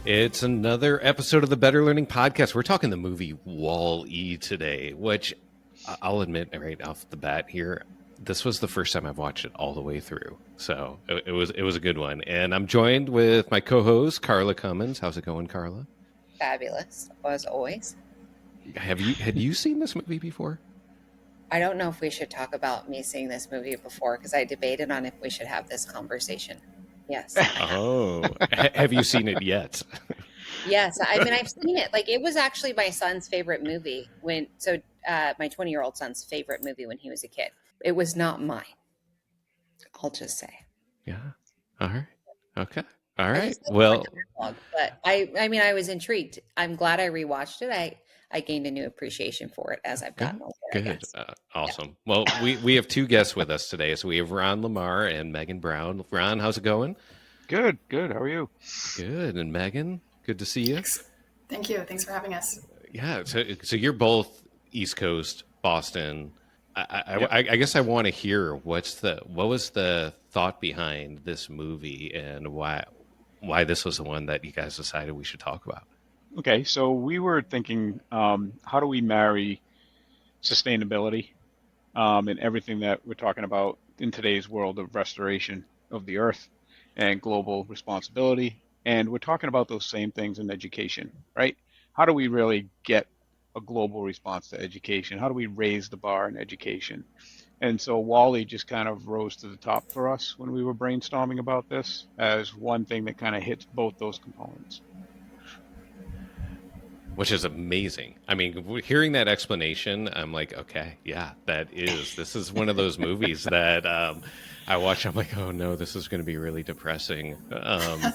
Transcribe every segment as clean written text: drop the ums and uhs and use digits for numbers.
It's another episode of the Better Learning Podcast. We're talking the movie Wall-E today, which I'll admit right off the bat here, this was the first time I've watched it all the way through. So it was a good one. And I'm joined with my co-host, Carla Cummins. How's it going, Carla? Fabulous, as always. Had you seen this movie before? I don't know if we should talk about me seeing this movie before, because I debated on if we should have this conversation. Yes. Oh, have you seen it yet? Yes. I mean, I've seen it. Like, it was actually my son's favorite movie my 20-year-old son's favorite movie when he was a kid. It was not mine. I'll just say. Yeah. All right. Okay. All right. Well, but I was intrigued. I'm glad I rewatched it. I gained a new appreciation for it as I've gotten older. Good. Awesome. Yeah. Well, we have two guests with us today. So we have Ron Lamarre and Megan Brown. Ron, how's it going? Good. How are you? Good. And Megan, good to see you. Thank you. Thanks for having us. Yeah. So you're both East Coast, Boston. I guess I want to hear what was the thought behind this movie and why this was the one that you guys decided we should talk about. Okay, so we were thinking, how do we marry sustainability and everything that we're talking about in today's world of restoration of the earth and global responsibility? And we're talking about those same things in education, right? How do we really get a global response to education? How do we raise the bar in education? And so Wall-E just kind of rose to the top for us when we were brainstorming about this as one thing that kind of hits both those components. Which is amazing. I mean, hearing that explanation, I'm like, okay, yeah, this is one of those movies that I watch. I'm like, oh no, this is going to be really depressing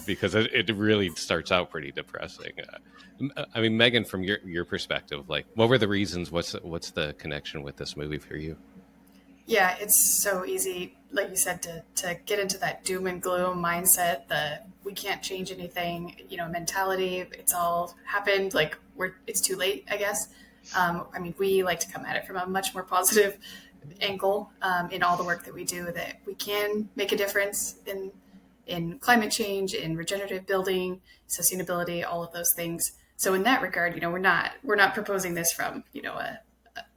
because it really starts out pretty depressing. I mean, Megan, from your perspective, like, what were the reasons? What's the connection with this movie for you? Yeah, it's so easy, like you said, to get into that doom and gloom mindset, the we can't change anything, mentality. It's all happened, like it's too late, I guess. I mean, we like to come at it from a much more positive angle in all the work that we do, that we can make a difference in climate change, in regenerative building, sustainability, all of those things. So in that regard, we're not proposing this from,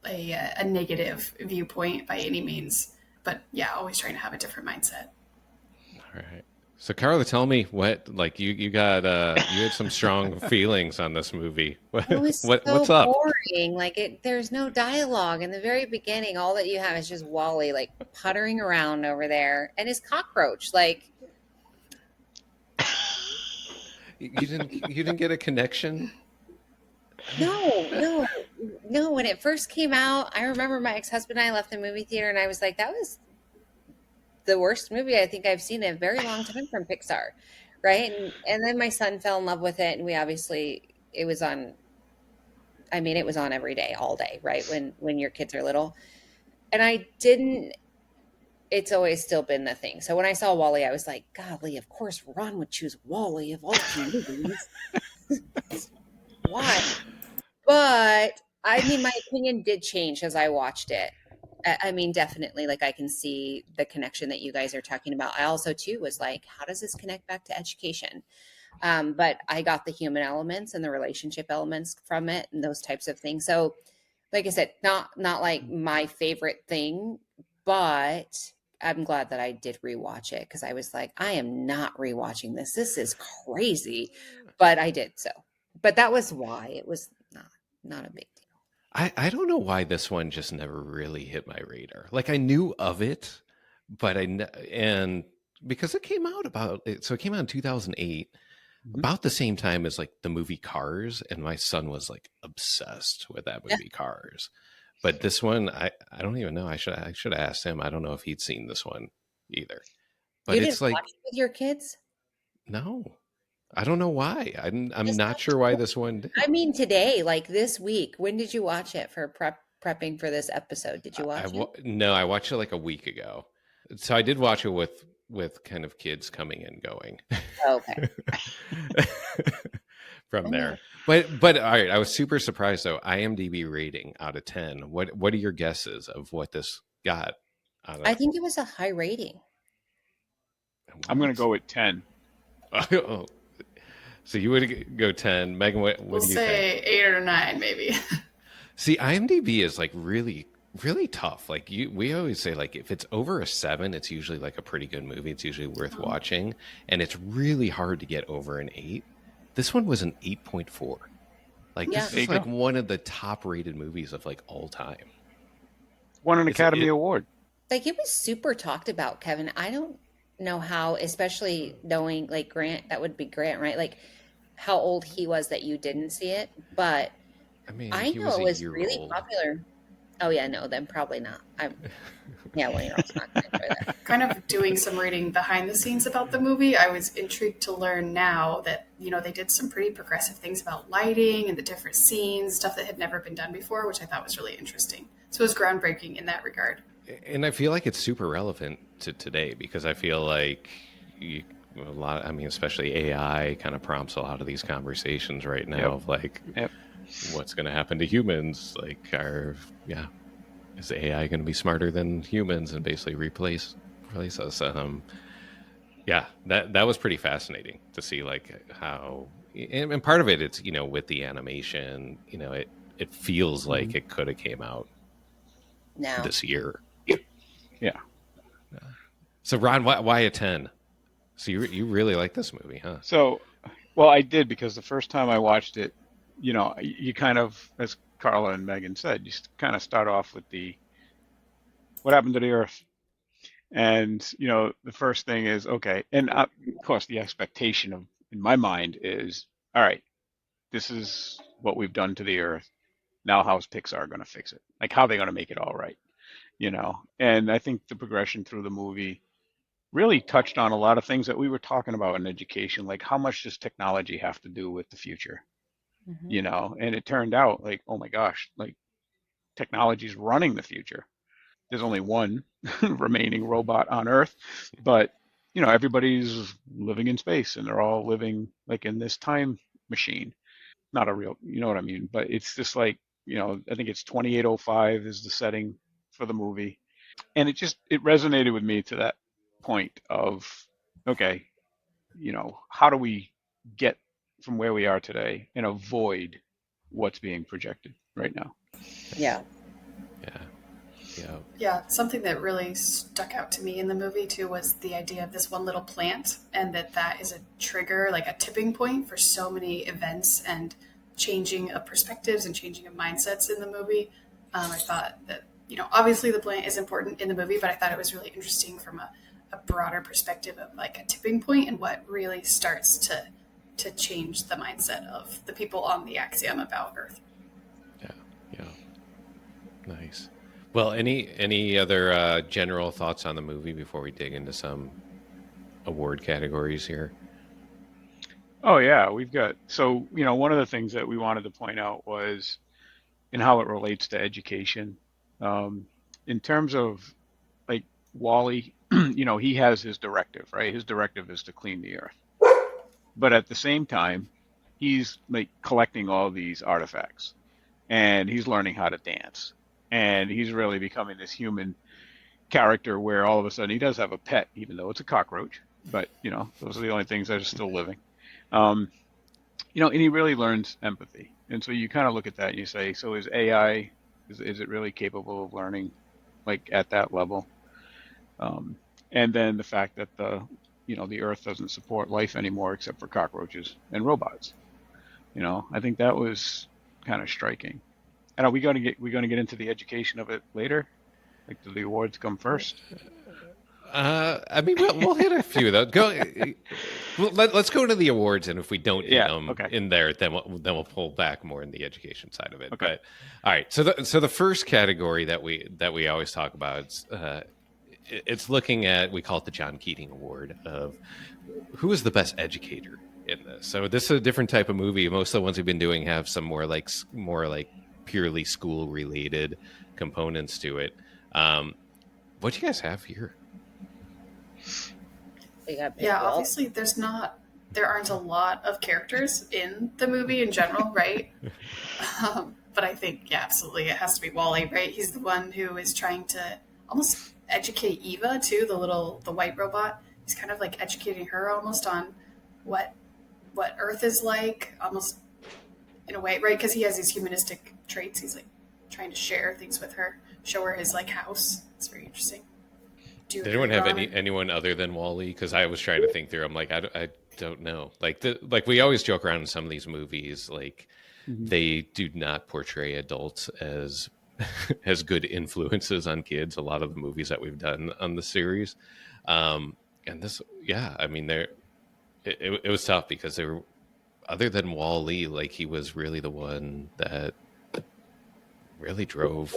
a negative viewpoint by any means, but yeah, always trying to have a different mindset. All right. So Carla, tell me what, like, you got you had some strong feelings on this movie. It was what's up? Boring. Like, there's no dialogue in the very beginning. All that you have is just Wall-E like puttering around over there and his cockroach. Like, you didn't get a connection. No. When it first came out, I remember my ex-husband and I left the movie theater and I was like, that was the worst movie I think I've seen in a very long time from Pixar. Right. And then my son fell in love with it. And it was on every day, all day, right? When your kids are little. And it's always still been the thing. So when I saw Wall-E, I was like, golly, of course Ron would choose Wall-E of all the movies. Why? But I mean, my opinion did change as I watched it. I mean, definitely, like, I can see the connection that you guys are talking about. I also too was like, how does this connect back to education? But I got the human elements and the relationship elements from it and those types of things. So like I said, not like my favorite thing, but I'm glad that I did rewatch it, because I was like, I am not rewatching this. This is crazy. But I did so. But that was why. It was not a big deal. I don't know why this one just never really hit my radar. Like, I knew of it, but and because it came out it came out in 2008, about the same time as like the movie Cars, and my son was like obsessed with that movie Cars. But this one, I don't even know. I should have asked him. I don't know if he'd seen this one either. But you it's didn't like, watch it with your kids? No. I don't know why. I'm not sure why this one did. I mean, today, like this week, when did you watch it for prepping for this episode? Did you watch it? No, I watched it like a week ago. So I did watch it with kind of kids coming and going. Okay. From there. But all right, I was super surprised though. IMDb rating out of 10. What are your guesses of what this got? I think it was a high rating. I'm going to go with 10. Oh. So you would go 10. Megan, what We'll do you think? say 8 or 9, maybe. See, IMDb is like really, really tough. Like we always say, like if it's over a 7, it's usually like a pretty good movie. It's usually worth watching, and it's really hard to get over an 8. This one was an 8.4. Like Yeah. this There you is like go. one of the top rated movies of like all time. Won an It's Academy it. Award. Like it was super talked about, Kevin. I don't know how, especially knowing like Grant, that would be Grant, right? Like how old he was that you didn't see it, but I mean, I he know was it a was year really old. popular. Oh yeah, no, then probably not. I'm yeah, 1 year old's not gonna enjoy that. Kind of doing some reading behind the scenes about the movie, I was intrigued to learn now that, they did some pretty progressive things about lighting and the different scenes, stuff that had never been done before, which I thought was really interesting. So it was groundbreaking in that regard. And I feel like it's super relevant to today because I feel like a lot. I mean, especially AI kind of prompts a lot of these conversations right now Yep. of like, Yep. what's going to happen to humans? Like, is AI going to be smarter than humans and basically replace us? Yeah, that was pretty fascinating to see like how, and part of it, it's with the animation, it feels like it could have came out No. this year. Yeah. So Ron, why a 10? So you really like this movie, huh? So, well, I did because the first time I watched it, you kind of, as Carla and Megan said, you kind of start off with the what happened to the Earth, and the first thing is okay, and of course the expectation of in my mind is, all right, this is what we've done to the Earth. Now, how's Pixar going to fix it? Like, how are they going to make it all right? And I think the progression through the movie really touched on a lot of things that we were talking about in education, like how much does technology have to do with the future? Hmm. And it turned out like, oh my gosh, like technology is running the future. There's only one remaining robot on Earth, but everybody's living in space and they're all living like in this time machine. Not a real, you know what I mean? But it's just like, I think it's 2805 is the setting for the movie. And it resonated with me to that point of, okay, how do we get from where we are today and avoid what's being projected right now? Yeah. Yeah, yeah, Yeah, something that really stuck out to me in the movie too was the idea of this one little plant, and that is a trigger, like a tipping point for so many events and changing of perspectives and changing of mindsets in the movie. I thought that, obviously the plant is important in the movie, but I thought it was really interesting from a broader perspective of like a tipping point and what really starts to change the mindset of the people on the Axiom about Earth. yeah, yeah. Nice. Well, any other general thoughts on the movie before we dig into some award categories here? Oh yeah, we've got so one of the things that we wanted to point out was in how it relates to education. Um, in terms of like Wally, he has his directive, right? His directive is to clean the earth. But at the same time, he's like collecting all these artifacts and he's learning how to dance. And he's really becoming this human character where all of a sudden he does have a pet, even though it's a cockroach. But, those are the only things that are still living. Um, and he really learns empathy. And so you kind of look at that and you say, so is AI, is it really capable of learning like at that level? Um, and then the fact that the earth doesn't support life anymore except for cockroaches and robots. I think that was kind of striking. And are we going to get into the education of it later? Like, do the awards come first? I mean, we'll hit a few though. Let's go to the awards, and if we don't hit Yeah. them Okay. in there, then we'll pull back more in the education side of it. Okay. But all right, so the first category that we always talk about it's looking at, we call it the John Keating Award of who is the best educator in this. So this is a different type of movie. Most of the ones we've been doing have some more like purely school related components to it. What do you guys have here? Yeah, obviously there aren't a lot of characters in the movie in general, right? But I think, yeah, absolutely, it has to be Wally, right? He's the one who is trying to almost educate Eva too, the white robot. He's kind of like educating her almost on what what Earth is like, almost in a way, right? Because he has these humanistic traits. He's like trying to share things with her, show her his like house. It's very interesting. Do you Did agree, anyone have Ron? anyone other than Wally? Because I was trying to think through. I'm like, I don't know. Like we always joke around in some of these movies, like Mm-hmm. they do not portray adults as as good influences on kids. A lot of the movies that we've done on the series, and this, yeah, I mean, it was tough because there, other than Wally, like he was really the one that really drove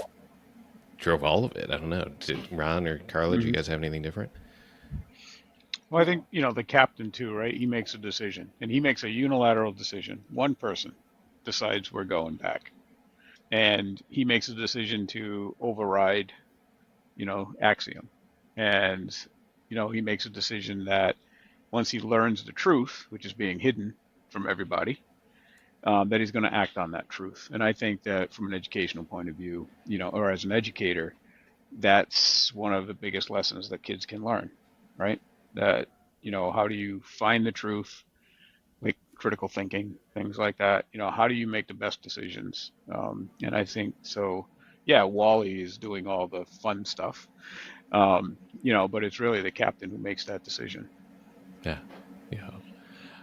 all of it. I don't know. Did Ron or Carla, do you Mm-hmm. guys have anything different? Well, I think, the captain too, right? He makes a decision and he makes a unilateral decision. One person decides we're going back. And he makes a decision to override, Axiom. And, he makes a decision that once he learns the truth, which is being hidden from everybody, that he's going to act on that truth. And I think that from an educational point of view, or as an educator, that's one of the biggest lessons that kids can learn, right? That, how do you find the truth, like critical thinking, things like that? How do you make the best decisions? And I think so, yeah, Wally is doing all the fun stuff, but it's really the captain who makes that decision. Yeah, yeah.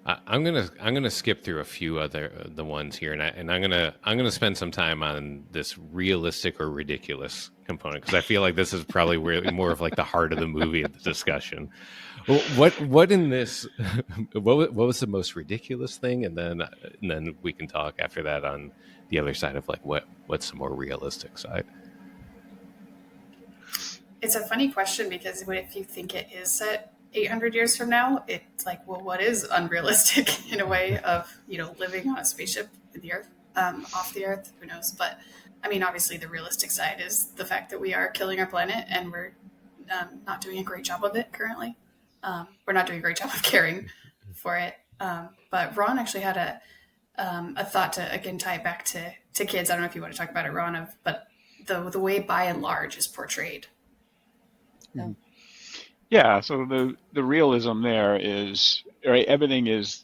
I'm gonna skip through a few other the ones here, and I'm gonna spend some time on this realistic or ridiculous component because I feel like this is probably really more of like the heart of the movie of the discussion. What in this? What was the most ridiculous thing, and then we can talk after that on the other side of like what's the more realistic side. It's a funny question because if you think it is set 800 years from now, it's like, well, what is unrealistic in a way of, living on a spaceship in the Earth, off the Earth? Who knows? But I mean, obviously, the realistic side is the fact that we are killing our planet and we're not doing a great job of it currently. We're not doing a great job of caring for it. But Ron actually had a thought to, again, tie it back to kids. I don't know if you want to talk about it, Ron, but the way by and large is portrayed. Mm-hmm. Yeah, so the realism there is, right, everything is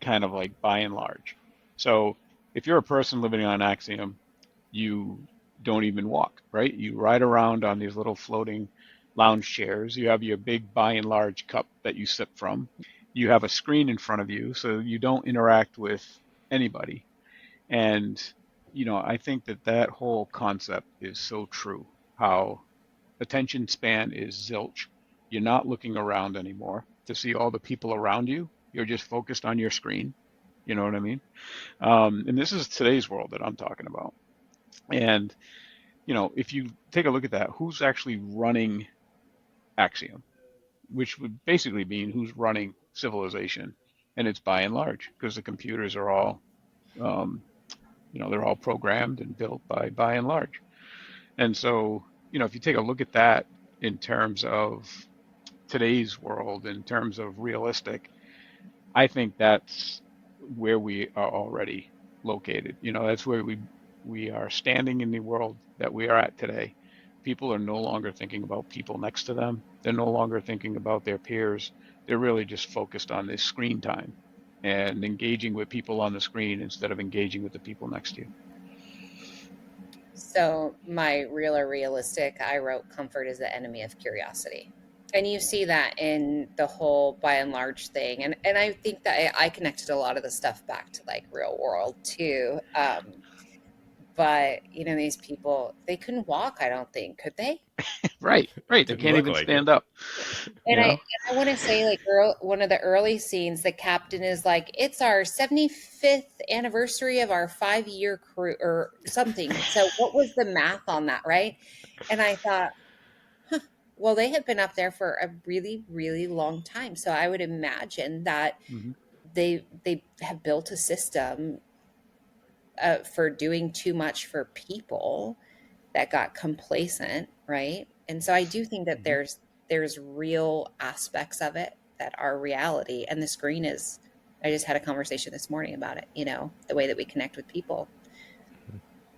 kind of like by and large. So if you're a person living on Axiom, you don't even walk, right? You ride around on these little floating lounge chairs. You have your big by and large cup that you sip from. You have a screen in front of you, so you don't interact with anybody. And, I think that whole concept is so true. How attention span is zilch. You're not looking around anymore to see all the people around you. You're just focused on your screen. You know what I mean? And this is today's world that I'm talking about. And, if you take a look at that, who's actually running Axiom, which would basically mean who's running civilization. And it's by and large because the computers are all, um, they're all programmed and built by and large. And so, if you take a look at that in terms of today's world, in terms of realistic, I think that's where we are already located. That's where we are standing in the world that we are at today. People are no longer thinking about people next to them. They're no longer thinking about their peers. They're really just focused on this screen time and engaging with people on the screen instead of engaging with the people next to you. So my real or realistic, I wrote comfort is the enemy of curiosity. And you see that in the whole by and large thing. And I think that I connected a lot of the stuff back to like real world too. But these people, they couldn't walk, I don't think, could they? Right. They Didn't can't look even like stand it. up. And I want to say, like, one of the early scenes, the captain is like, "It's our 75th anniversary of our 5-year crew or something." So, what was the math on that, right? And I thought, well, they have been up there for a really, really long time. So, I would imagine that Mm-hmm. they have built a system for doing too much for people that got complacent, right? And so I do think that Mm-hmm. there's real aspects of it that are reality, and the screen is. I just had a conversation this morning about it. The way that we connect with people.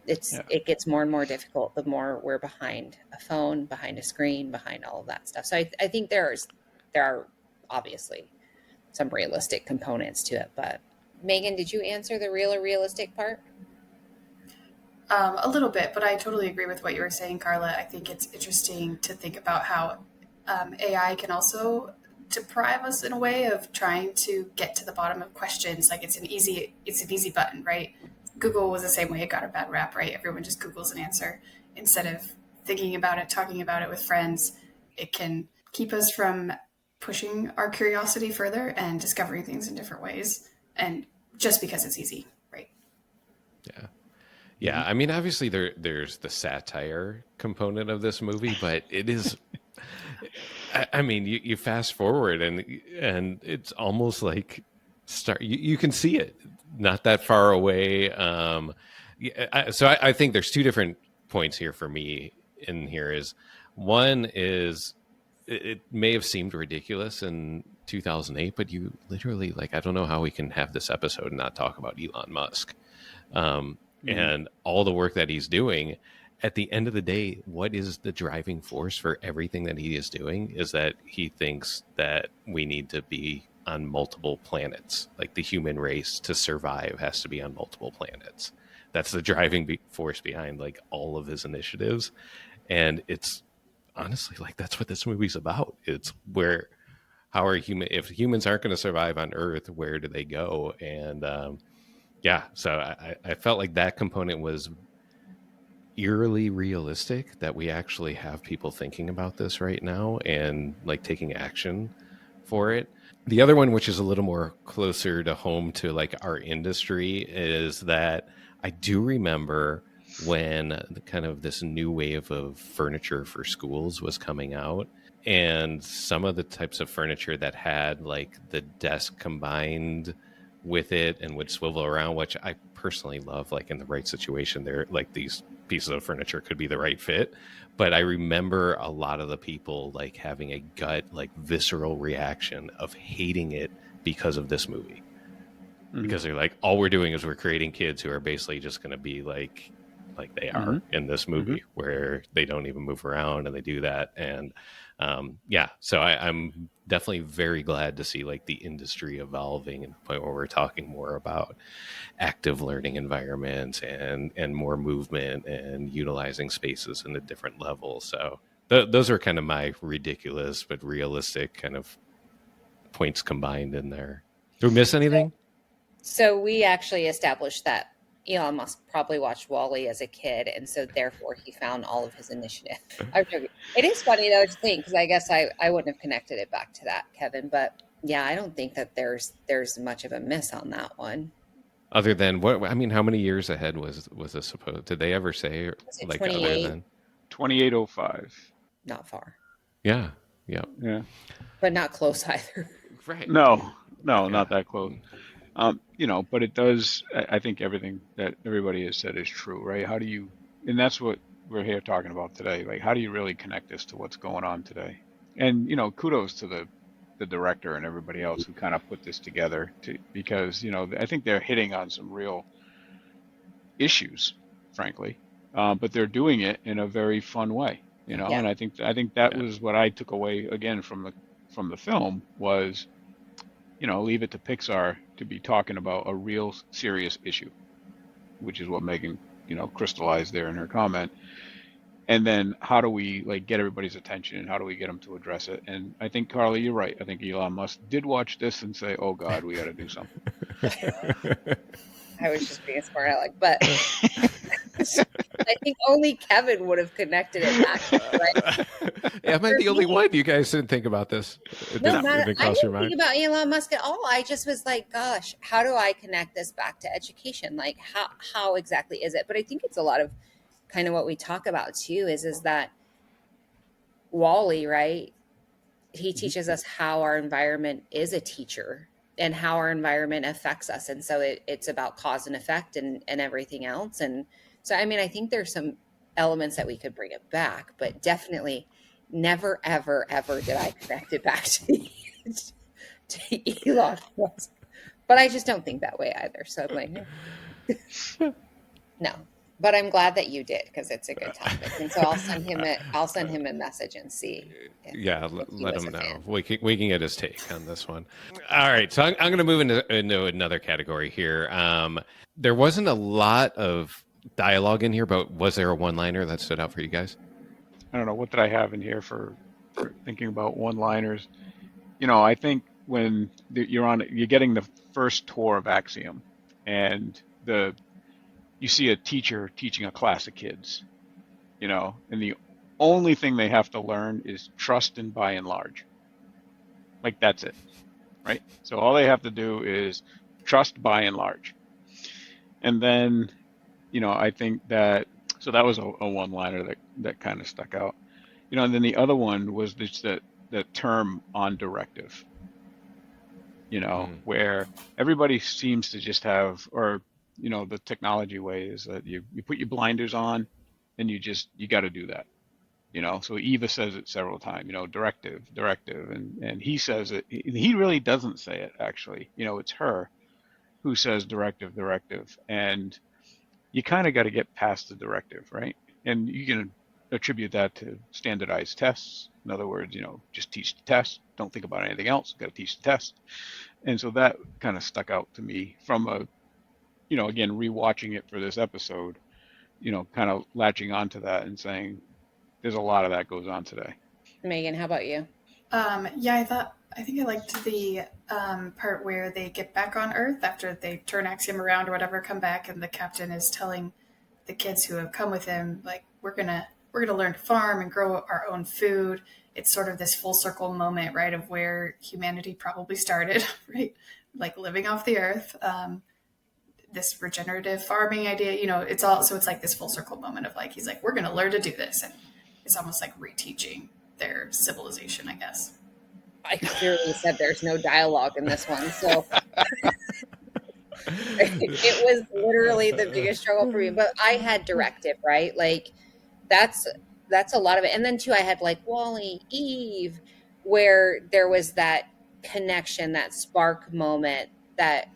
Yeah. It gets more and more difficult the more we're behind a phone, behind a screen, behind all of that stuff. So I think there are obviously some realistic components to it. But Megan, did you answer the real or realistic part? A little bit, but I totally agree with what you were saying, Carla. I think it's interesting to think about how AI can also deprive us in a way of trying to get to the bottom of questions. Like it's an easy button, right? Google was the same way; it got a bad rap, right? Everyone just Googles an answer instead of thinking about it, talking about it with friends. It can keep us from pushing our curiosity further and discovering things in different ways, and just because it's easy, right? Yeah. Yeah, I mean, obviously there's the satire component of this movie, but it is. I mean, you fast forward and it's almost like You can see it not that far away. I think there's two different points here for me. In here is one is it may have seemed ridiculous in 2008, but you literally I don't know how we can have this episode and not talk about Elon Musk. And all the work that he's doing. At the end of the day, what is the driving force for everything that he is doing is that he thinks that we need to be on multiple planets. Like the human race to survive has to be on multiple planets. That's the driving force behind all of his initiatives. And it's honestly that's what this movie's about. It's if humans aren't going to survive on Earth, where do they go? And so I felt like that component was eerily realistic, that we actually have people thinking about this right now and taking action for it. The other one, which is a little more closer to home to our industry, is that I do remember when kind of this new wave of furniture for schools was coming out, and some of the types of furniture that had the desk combined with it and would swivel around, which I personally love. In the right situation, they're these pieces of furniture could be the right fit. But I remember a lot of the people having a gut visceral reaction of hating it because of this movie. Because they're all we're doing is we're creating kids who are basically just going to be like they are in this movie, where they don't even move around and they do that. And so I'm definitely very glad to see the industry evolving and the point where we're talking more about active learning environments and more movement and utilizing spaces in a different level. So those are kind of my ridiculous but realistic kind of points combined in there. Did we miss anything? So we actually established that Elon Musk probably watched WALL-E as a kid, and so therefore he found all of his initiative. I'm joking. It is funny though to think, because I guess I wouldn't have connected it back to that, Kevin. But yeah, I don't think that there's much of a miss on that one. Other than what I mean, how many years ahead was this supposed? Did they ever say other than 2805? Not far. Yeah. But not close either. Right. No, not that close. But it does. I think everything that everybody has said is true, right? How do you? And that's what we're here talking about today. How do you really connect this to what's going on today? And kudos to the director and everybody else who kind of put this together, because I think they're hitting on some real issues, frankly, but they're doing it in a very fun way, And I think that was what I took away again from the film was, leave it to Pixar to be talking about a real serious issue, which is what Megan, crystallized there in her comment. And then how do we get everybody's attention, and how do we get them to address it? And I think, Carla, you're right. I think Elon Musk did watch this and say, "Oh God, we got to do something." I was just being smart aleck, but I think only Kevin would have connected it back, right? Am I the only one? You guys didn't think about this? No, I didn't think about Elon Musk at all. I just was like, gosh, how do I connect this back to education? How exactly is it? But I think it's a lot of kind of what we talk about too, is that WALL-E, right? He teaches us how our environment is a teacher and how our environment affects us. And so it's about cause and effect and everything else. And so, I mean, I think there's some elements that we could bring it back, but definitely never, ever, ever did I connect it back to Elon Musk. But I just don't think that way either. So I'm like, no. But I'm glad that you did, because it's a good topic, and so I'll send him a message and see if he let was him a know. fan. We can get his take on this one. All right, so I'm going to move into another category here. There wasn't a lot of dialogue in here, but was there a one-liner that stood out for you guys? I don't know, what did I have in here for thinking about one-liners? You know, I think when you're getting the first tour of Axiom, and you see a teacher teaching a class of kids, you know, and the only thing they have to learn is trust and by and large. Like that's it, right? So all they have to do is trust by and large. And then, you know, I think that so that was a one-liner that kind of stuck out. You know, and then the other one was just that term on directive, you know, where everybody seems to just have, or, you know, the technology way is that you put your blinders on and you got to do that, you know. So Eva says it several times, you know, directive, directive, and he says it, he really doesn't say it actually, you know, it's her who says directive, directive, and you kind of got to get past the directive, right? And you can attribute that to standardized tests. In other words, you know, just teach the test. Don't think about anything else. Got to teach the test. And so that kind of stuck out to me from you know, again, rewatching it for this episode, you know, kind of latching onto that and saying, there's a lot of that goes on today. Megan, how about you? Yeah, I think I liked the part where they get back on Earth after they turn Axiom around or whatever, come back, and the captain is telling the kids who have come with him, like, we're gonna learn to farm and grow our own food. It's sort of this full circle moment, right, of where humanity probably started, right, like living off the Earth. This regenerative farming idea, you know, it's like this full circle moment of like, he's like, we're gonna learn to do this, and it's almost like reteaching their civilization, I guess. I clearly said there's no dialogue in this one, so it was literally the biggest struggle for me. But I had directive, right? Like that's that's a lot of it. And then too, I had like Wally, Eve, where there was that connection, that spark moment that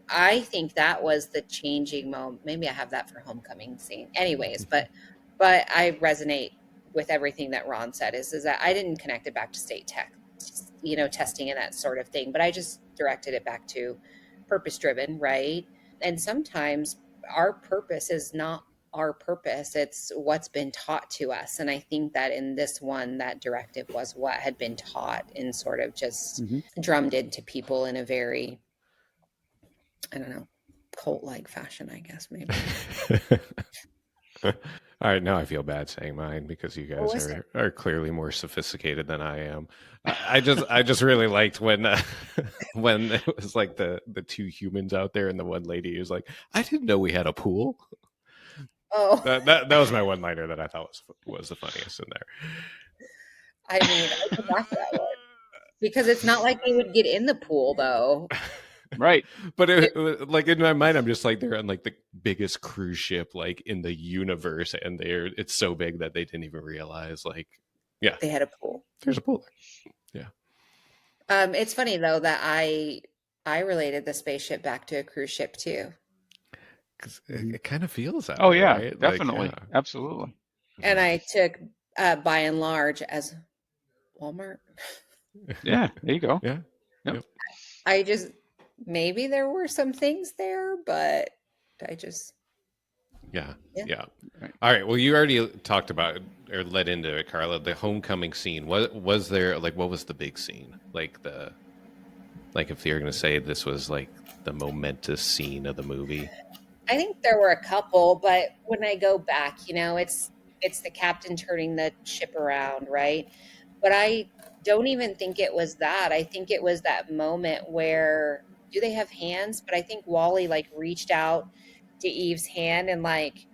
I think that was the changing moment. Maybe I have that for homecoming scene. Anyways, but I resonate with everything that Ron said is that I didn't connect it back to state tech, you know, testing and that sort of thing, but I just directed it back to purpose driven, right? And sometimes our purpose is not our purpose, it's what's been taught to us. And I think that in this one, that directive was what had been taught and sort of just drummed into people in a very, I don't know, cult-like fashion, I guess, maybe. All right, now I feel bad saying mine because you What guys was it? are clearly more sophisticated than I am. I just really liked when when it was like the two humans out there and the one lady who's like, I didn't know we had a pool. Oh, That was my one liner that I thought was the funniest in there. I mean, I go back to that one because it's not like they would get in the pool, though. Right. But like in my mind, I'm just like they're on like the biggest cruise ship like in the universe, and it's so big that they didn't even realize like, yeah, They had a pool. there's a pool there. Yeah. It's funny though that I related the spaceship back to a cruise ship too, Because it kind of feels that Oh way, yeah, right? definitely, Like, yeah. absolutely. and I took by and large as Walmart. Yeah, there you go. Yeah. Yep. Yep. I just maybe there were some things there, but I just Yeah. yeah. Yeah. Right. All right. Well, you already talked about or led into it, Carla. The homecoming scene. What was there? Like, what was the big scene? Like if you're going to say this was like the momentous scene of the movie. I think there were a couple, but when I go back, you know, it's the captain turning the ship around, right? But I don't even think it was that. I think it was that moment where do they have hands? But I think Wally like reached out to Eve's hand and like,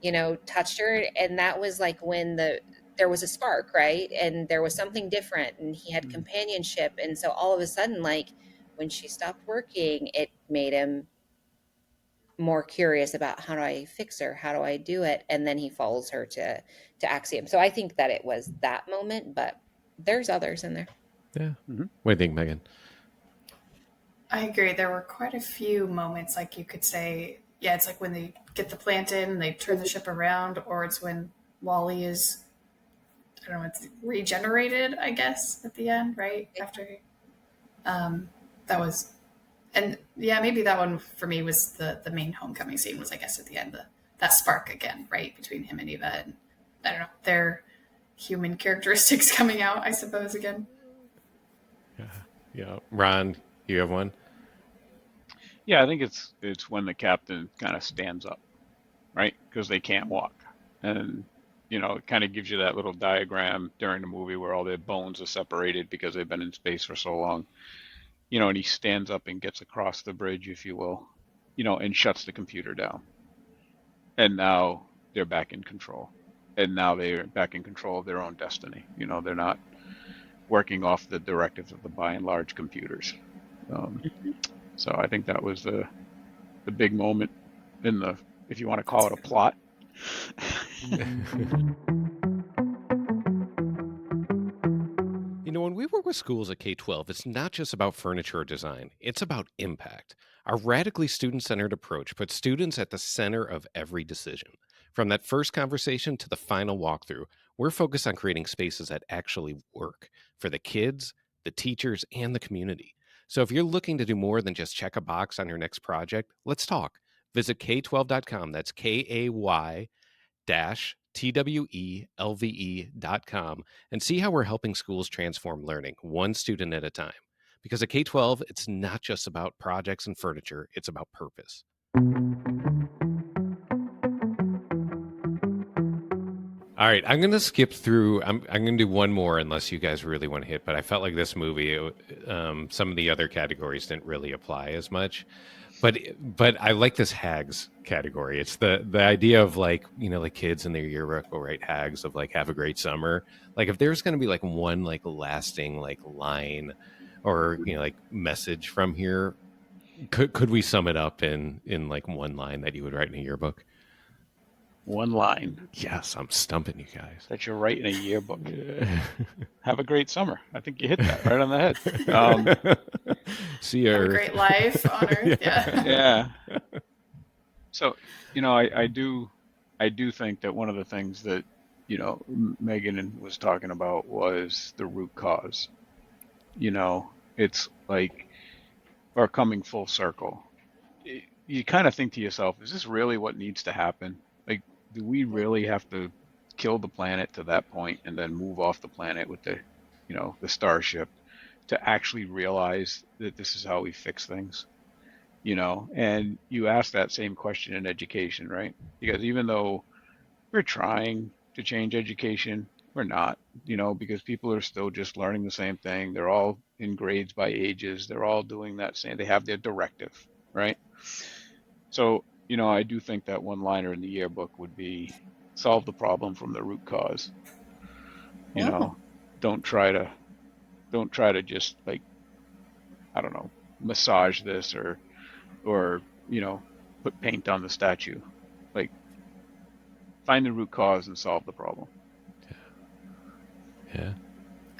you know, touched her, and that was like when there was a spark, right? And there was something different, and he had companionship, and so all of a sudden, like when she stopped working, it made him more curious about how do I fix her? How do I do it? And then he follows her to Axiom. So I think that it was that moment, but there's others in there. Yeah. What do you think, Megan? I agree. There were quite a few moments, like you could say, yeah, it's like when they get the plant in and they turn the ship around, or it's when Wally is, I don't know, it's regenerated, I guess, at the end, right? After that was, and yeah, maybe that one for me was the main homecoming scene was, I guess, at the end, that spark again, right, between him and Eva, and I don't know, their human characteristics coming out, I suppose, again. Yeah. Ron, you have one? Yeah, I think it's when the captain kind of stands up, right? Because they can't walk. And, it kind of gives you that little diagram during the movie where all their bones are separated because they've been in space for so long. And he stands up and gets across the bridge, if you will, and shuts the computer down. And now they're back in control. And now they're back in control of their own destiny. They're not working off the directives of the by and large computers. So I think that was the big moment in the, if you want to call it a plot. When we work with schools at K-12, it's not just about furniture or design. It's about impact. Our radically student-centered approach puts students at the center of every decision. From that first conversation to the final walkthrough, we're focused on creating spaces that actually work for the kids, the teachers, and the community. So if you're looking to do more than just check a box on your next project, let's talk. Visit K12.com. That's KAY-TWELVE.com and see how we're helping schools transform learning one student at a time. Because at K-12, it's not just about projects and furniture, it's about purpose. All right, I'm going to skip through. I'm going to do one more unless you guys really want to hit, but I felt like this movie, some of the other categories didn't really apply as much. But I like this hags category. It's the idea of like kids in their yearbook will write hags of like have a great summer. Like if there's going to be like one like lasting like line or like message from here, could we sum it up in like one line that you would write in a yearbook? One line. Yes, I'm stumping you guys. That you write in a yearbook. Have a great summer. I think you hit that right on the head. See you. Have a great life on Earth. Yeah. So, I do think that one of the things that, Megan was talking about was the root cause. It's like, or coming full circle. You kind of think to yourself, is this really what needs to happen? Like, do we really have to kill the planet to that point and then move off the planet with the starship to actually realize that this is how we fix things? And you ask that same question in education, right? Because even though we're trying to change education, we're not, because people are still just learning the same thing. They're all in grades by ages. They're all doing that same, they have their directive, right? So, I do think that one liner in the yearbook would be solve the problem from the root cause. Don't try to just like, I don't know, massage this or put paint on the statue. Like, find the root cause and solve the problem. Yeah.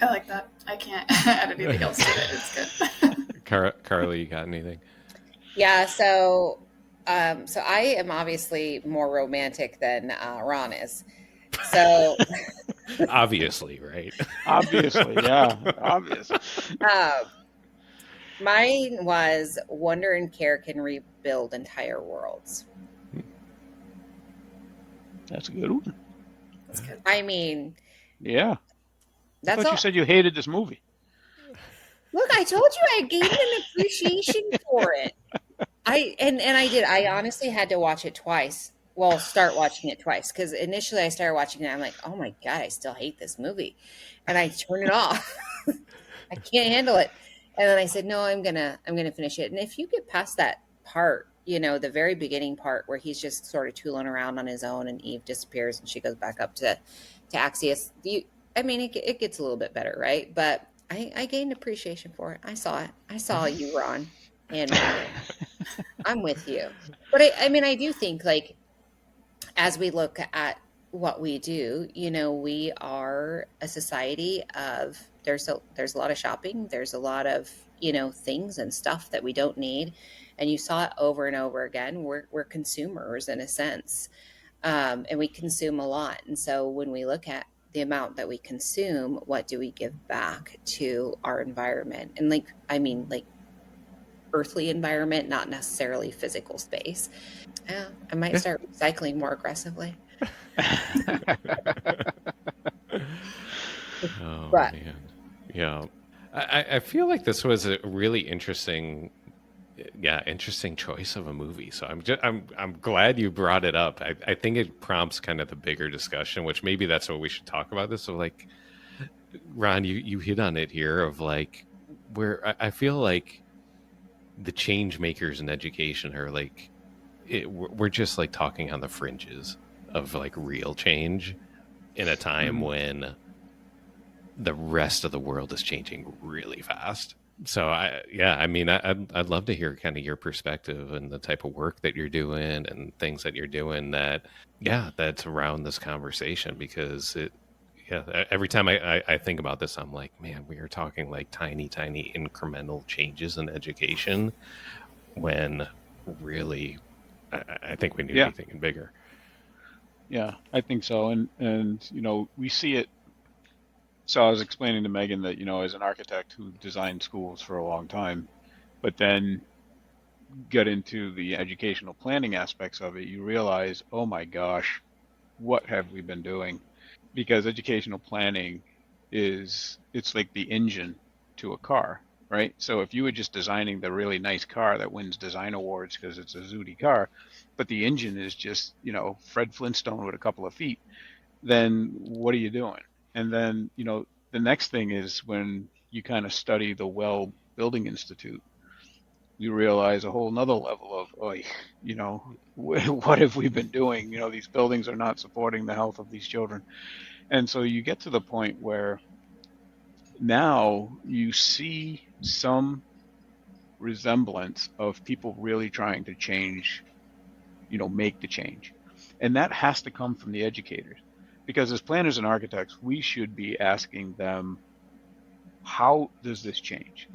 I like that. I can't add anything else to it. It's good. Carla, you got anything? Yeah. So I am obviously more romantic than Ron is. So obviously, right? Obviously, yeah. Obviously. Mine was wonder and care can rebuild entire worlds. That's a good one. That's good. I mean, yeah. That's I thought you said you hated this movie. Look, I told you I gained an appreciation for it. I did. I honestly had to watch it twice. Well, start watching it twice because initially I started watching it. I'm like, oh my God, I still hate this movie, and I turned it off. I can't handle it. And then I said, no, I'm gonna finish it. And if you get past that part, the very beginning part where he's just sort of tooling around on his own, and Eve disappears, and she goes back up to Axiom. It gets a little bit better, right? But I gained appreciation for it. I saw it. I saw you, Ron, and I'm with you. But I do think, like, as we look at what we do. We are a society of there's a lot of shopping, there's a lot of, things and stuff that we don't need. And you saw it over and over again. We're consumers in a sense. And we consume a lot. And so when we look at the amount that we consume, what do we give back to our environment? And like earthly environment, not necessarily physical space. Yeah, I might Yeah. start recycling more aggressively. Oh But man. Yeah. I feel like this was a really interesting, yeah, interesting choice of a movie. So I'm glad you brought it up. I think it prompts kind of the bigger discussion, which maybe that's what we should talk about this. So like, Ron, you hit on it here of like where I feel like the change makers in education are like we're just like talking on the fringes of like real change in a time Mhm. when the rest of the world is changing really fast. So I mean, I'd love to hear kind of your perspective and the type of work that you're doing and things that you're doing that's around this conversation because every time I think about this, I'm like, man, we are talking like tiny incremental changes in education when really I think we need to be Yeah, thinking bigger. yeah, I think so. And we see it. So I was explaining to Megan that, as an architect who designed schools for a long time, but then get into the educational planning aspects of it, you realize, oh my gosh, what have we been doing? Because educational planning it's like the engine to a car, right? So if you were just designing the really nice car that wins design awards because it's a zooty car, but the engine is just, Fred Flintstone with a couple of feet, then what are you doing? And then, the next thing is when you kind of study the Well Building Institute, you realize a whole nother level of, oh, what have we been doing? These buildings are not supporting the health of these children. And so you get to the point where now you see some resemblance of people really trying to change, make the change. And that has to come from the educators. Because as planners and architects, we should be asking them, how does this change?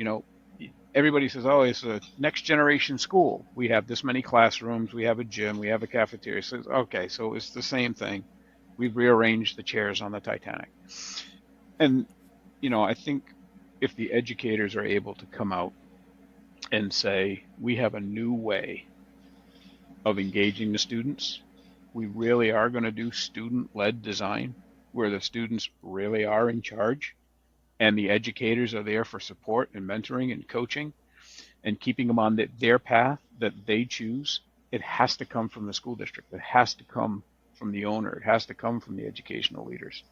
Everybody says, oh, it's a next generation school. We have this many classrooms, we have a gym, we have a cafeteria. So, okay, so it's the same thing. We've rearranged the chairs on the Titanic. And, I think if the educators are able to come out and say, we have a new way of engaging the students, we really are going to do student led design where the students really are in charge and the educators are there for support and mentoring and coaching and keeping them on their path that they choose. It has to come from the school district. It has to come from the owner. It has to come from the educational leaders.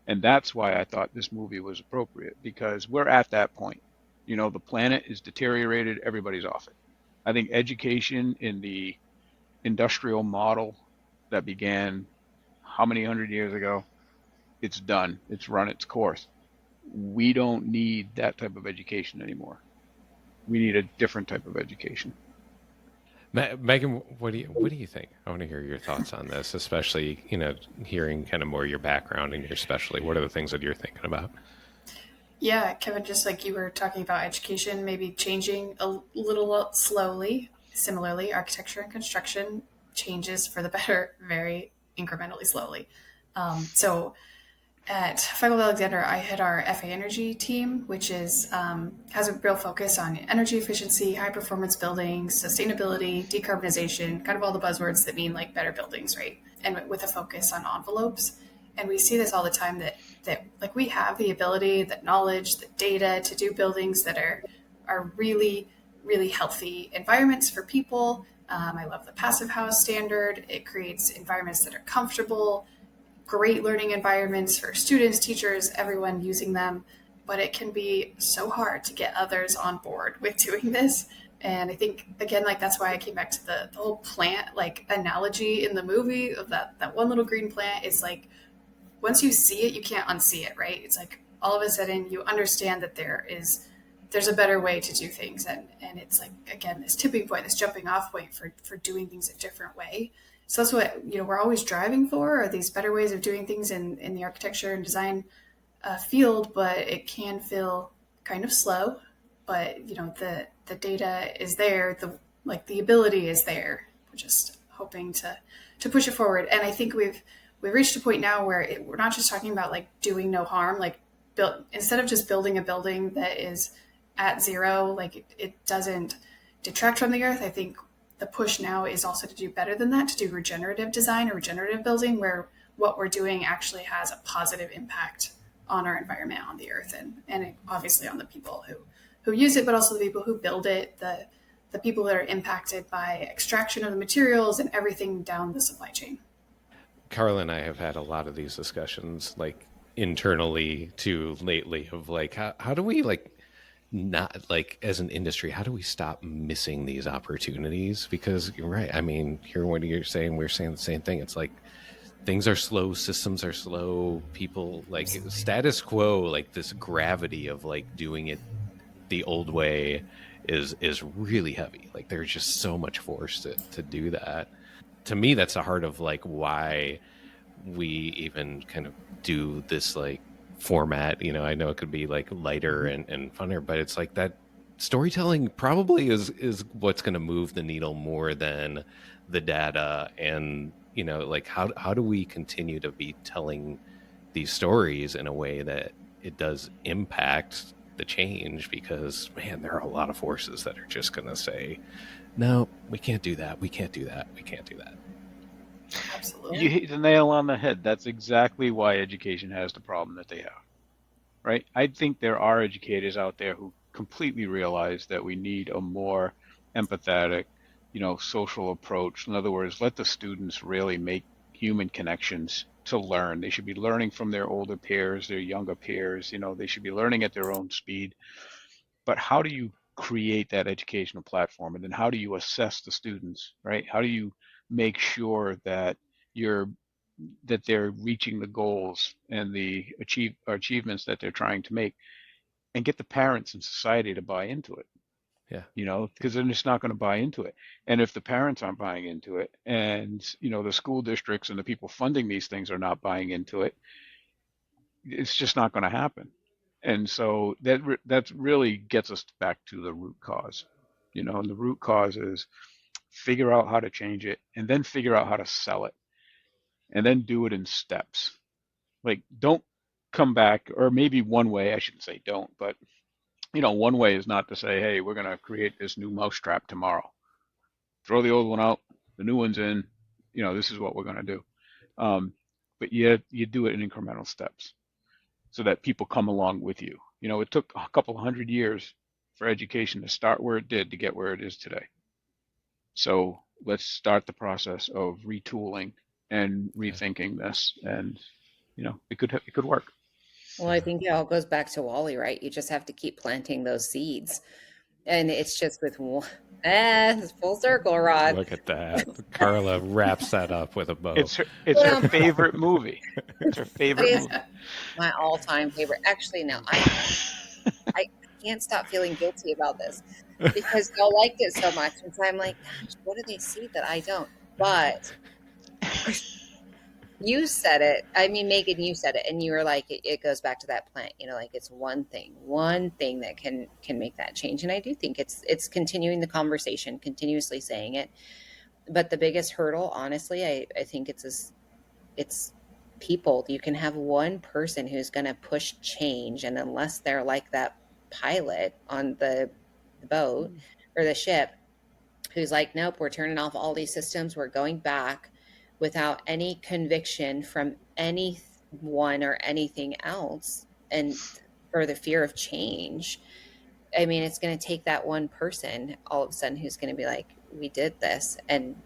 And that's why I thought this movie was appropriate, because we're at that point. The planet is deteriorated, everybody's off it. I think education in the industrial model that began how many hundred years ago, it's done. It's run its course. We don't need that type of education anymore. We need a different type of education. Megan, what do you think? I want to hear your thoughts on this, especially hearing kind of more your background and your specialty. What are the things that you're thinking about? Yeah, Kevin, just like you were talking about education, maybe changing a little slowly. Similarly, architecture and construction changes for the better very incrementally slowly. So at Feigl Alexander, I head our FA Energy team, which has a real focus on energy efficiency, high performance buildings, sustainability, decarbonization, kind of all the buzzwords that mean like better buildings, right? And with a focus on envelopes. And we see this all the time that like we have the ability, the knowledge, the data to do buildings that are really, really healthy environments for people. I love the passive house standard. It creates environments that are comfortable, great learning environments for students, teachers, everyone using them. But it can be so hard to get others on board with doing this. And I think again, like that's why I came back to the whole plant like analogy in the movie of that one little green plant. Is like once you see it, you can't unsee it, right? It's like all of a sudden you understand that there's a better way to do things, and it's like again this tipping point, this jumping off point for doing things a different way. So that's what we're always driving for, are these better ways of doing things in the architecture and design field, but it can feel kind of slow. But the data is there, the ability is there. We're just hoping to push it forward. And I think we've reached a point now where we're not just talking about like doing no harm, like instead of just building a building that is at zero, like it doesn't detract from the earth. I think the push now is also to do better than that, to do regenerative design or regenerative building, where what we're doing actually has a positive impact on our environment, on the earth, and obviously on the people who use it, but also the people who build it, the people that are impacted by extraction of the materials and everything down the supply chain. Carla and I have had a lot of these discussions, like internally too, lately, of like how do we like not like as an industry, how do we stop missing these opportunities? Because you're right. I mean, here what you're saying, we're saying the same thing. It's like things are slow, systems are slow, people like status quo, like this gravity of like doing it the old way is really heavy. Like there's just so much force to do that. To me, that's the heart of like why we even kind of do this like format. I know it could be like lighter and funner, but it's like that storytelling probably is what's going to move the needle more than the data. And like how do we continue to be telling these stories in a way that it does impact the change? Because man, there are a lot of forces that are just going to say, no, we can't do that, we can't do that, we can't do that. Absolutely. You hit the nail on the head. That's exactly why education has the problem that they have, right? I think there are educators out there who completely realize that we need a more empathetic, social approach. In other words, let the students really make human connections to learn. They should be learning from their older peers, their younger peers. They should be learning at their own speed. But how do you create that educational platform? And then how do you assess the students, right? How do you make sure that you're that they're reaching the goals and the achievements that they're trying to make, and get the parents and society to buy into it? Yeah. Because they're just not going to buy into it. And if the parents aren't buying into it, and the school districts and the people funding these things are not buying into it, it's just not going to happen. And so that really gets us back to the root cause. And the root cause is figure out how to change it, and then figure out how to sell it, and then do it in steps. Like, don't come back, or maybe one way, I shouldn't say don't, but one way is not to say, hey, we're going to create this new mousetrap tomorrow. Throw the old one out, the new one's in. This is what we're going to do. But you do it in incremental steps so that people come along with you. It took a couple of 100 years for education to start where it did to get where it is today. So let's start the process of retooling and rethinking this, and it could work. Well, I think it all goes back to Wally, right? You just have to keep planting those seeds. And it's just with it's full circle, Rod. Look at that. Carla wraps that up with a bow. It's her favorite movie. It's her favorite It's movie. my all-time favorite. Actually, no, I can't stop feeling guilty about this because y'all liked it so much. And so I'm like, gosh, what do they see that I don't? But you said it. I mean, Megan, you said it, and you were like, it goes back to that plant. Like it's one thing that can make that change. And I do think it's continuing the conversation, continuously saying it. But the biggest hurdle, honestly, I think it's people. You can have one person who's going to push change, and unless they're like that pilot on the boat or the ship, who's like, nope, we're turning off all these systems, we're going back, without any conviction from anyone or anything else, and for the fear of change. I mean, it's going to take that one person all of a sudden who's going to be like, we did this and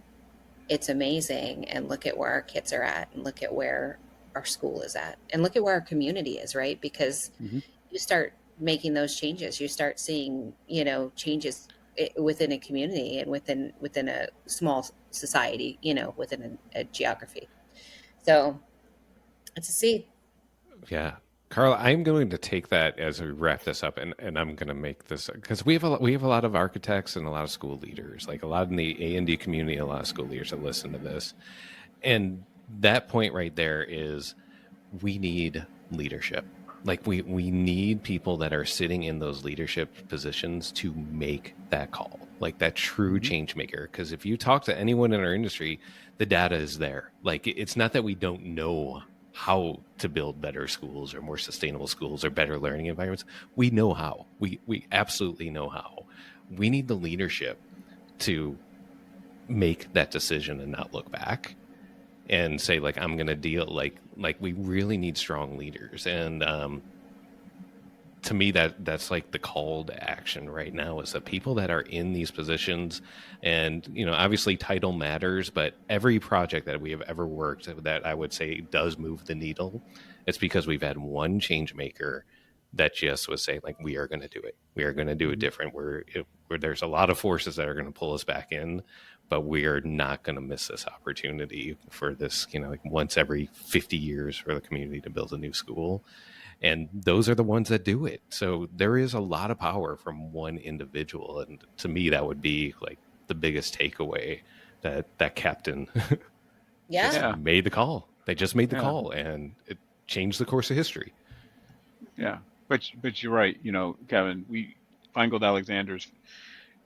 it's amazing, and look at where our kids are at, and look at where our school is at, and look at where our community is, right? Because you start making those changes, you start seeing changes within a community and within a small society, within a geography. So it's a seed. Yeah. Carla, I'm going to take that as we wrap this up, and I'm going to make this, because we have a lot of architects and a lot of school leaders, like a lot in the A&D community, a lot of school leaders that listen to this. And that point right there is we need leadership. Like we need people that are sitting in those leadership positions to make that call, like that true change maker. Because if you talk to anyone in our industry, the data is there. Like it's not that we don't know how to build better schools or more sustainable schools or better learning environments. We know how. We absolutely know how. We need the leadership to make that decision and not look back and say, like, I'm going to deal, like we really need strong leaders. And to me, that's like the call to action right now, is the people that are in these positions. And, you know, obviously title matters, but every project that we have ever worked that I would say does move the needle, it's because we've had one change maker that just was saying, like, we are going to do it. We are going to do it different. Where there's a lot of forces that are going to pull us back in, but we are not going to miss this opportunity for this, you know, like once every 50 years for the community to build a new school. And those are the ones that do it. So there is a lot of power from one individual. And to me, that would be like the biggest takeaway, that captain just made the call. They just made the call, and it changed the course of history. Yeah. But you're right. You know, Kevin, Feingold Alexander's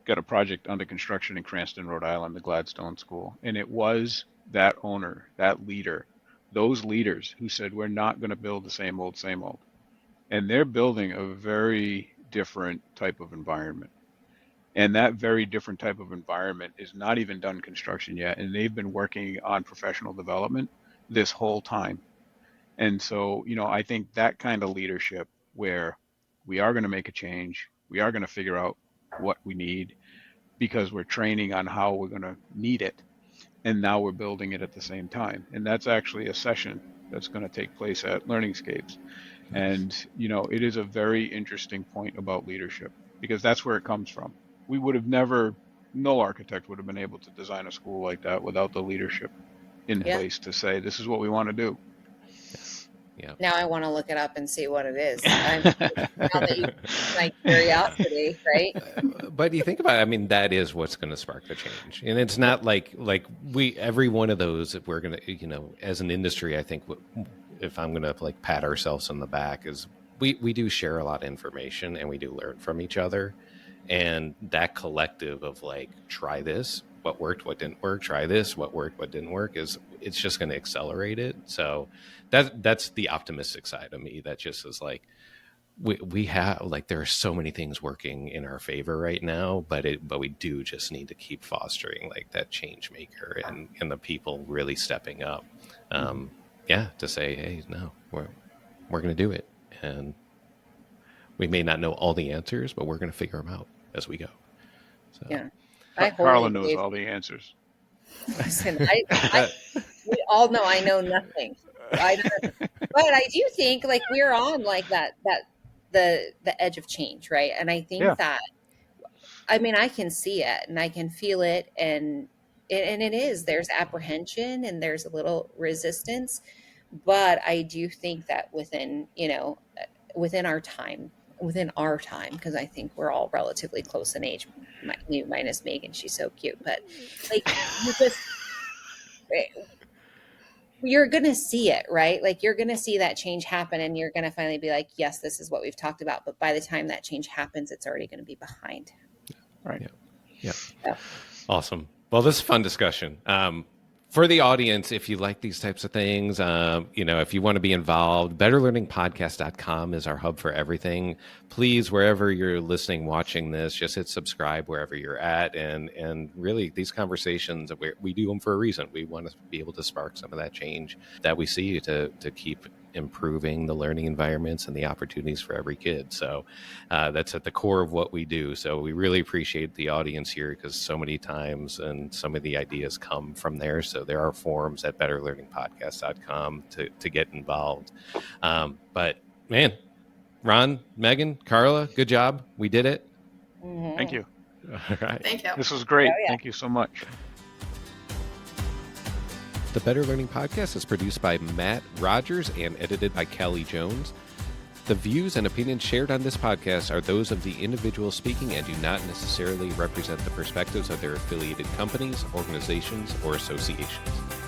got a project under construction in Cranston, Rhode Island, the Gladstone School. And it was that owner, that leader, those leaders who said, we're not going to build the same old. And they're building a very different type of environment. And that very different type of environment is not even done construction yet. And they've been working on professional development this whole time. And so, you know, I think that kind of leadership where we are going to make a change, we are going to figure out what we need because we're training on how we're going to need it. And now we're building it at the same time. And that's actually a session that's going to take place at Learningscapes. And, you know, it is a very interesting point about leadership, because that's where it comes from. We would have no architect would have been able to design a school like that without the leadership in place to say, this is what we want to do. Yeah. Now I want to look it up and see what it is. Now that you, my curiosity, right? But you think about it, I mean, that is what's going to spark the change. And it's not like every one of those, if we're going to, you know, as an industry, I think if I'm going to like pat ourselves on the back, is we do share a lot of information and we do learn from each other. And that collective of like, try this, what worked, what didn't work, try this, what worked, what didn't work, it's just going to accelerate it. So that's the optimistic side of me. That just is like, we have, like, there are so many things working in our favor right now, but we do just need to keep fostering like that change maker and the people really stepping up. To say, hey, no, we're going to do it. And we may not know all the answers, but we're going to figure them out as we go. So. Yeah. Carla knows all the answers. Listen, we all know I know nothing. But I do think like we're on like the edge of change, right? And I think that, I mean, I can see it and I can feel it, and it is, there's apprehension and there's a little resistance, but I do think that within our time, because I think we're all relatively close in age, minus Megan, she's so cute, but like you're going to see it, right? Like you're going to see that change happen, and you're going to finally be like, yes, this is what we've talked about. But by the time that change happens, it's already going to be behind. Right. Yeah. Awesome. Well, this is a fun discussion. For the audience, if you like these types of things, if you want to be involved, betterlearningpodcast.com is our hub for everything. Please, wherever you're listening, watching this, just hit subscribe wherever you're at. And really, these conversations, we do them for a reason. We want to be able to spark some of that change that we see to keep improving the learning environments and the opportunities for every kid. So that's at the core of what we do. So we really appreciate the audience here, because so many times and some of the ideas come from there. So there are forums at betterlearningpodcast.com to get involved. But man, Ron, Megan, Carla, good job. We did it. Mm-hmm. Thank you. All right. Thank you. This was great. Oh, yeah. Thank you so much. The Better Learning Podcast is produced by Matt Rogers and edited by Kelly Jones. The views and opinions shared on this podcast are those of the individual speaking and do not necessarily represent the perspectives of their affiliated companies, organizations, or associations.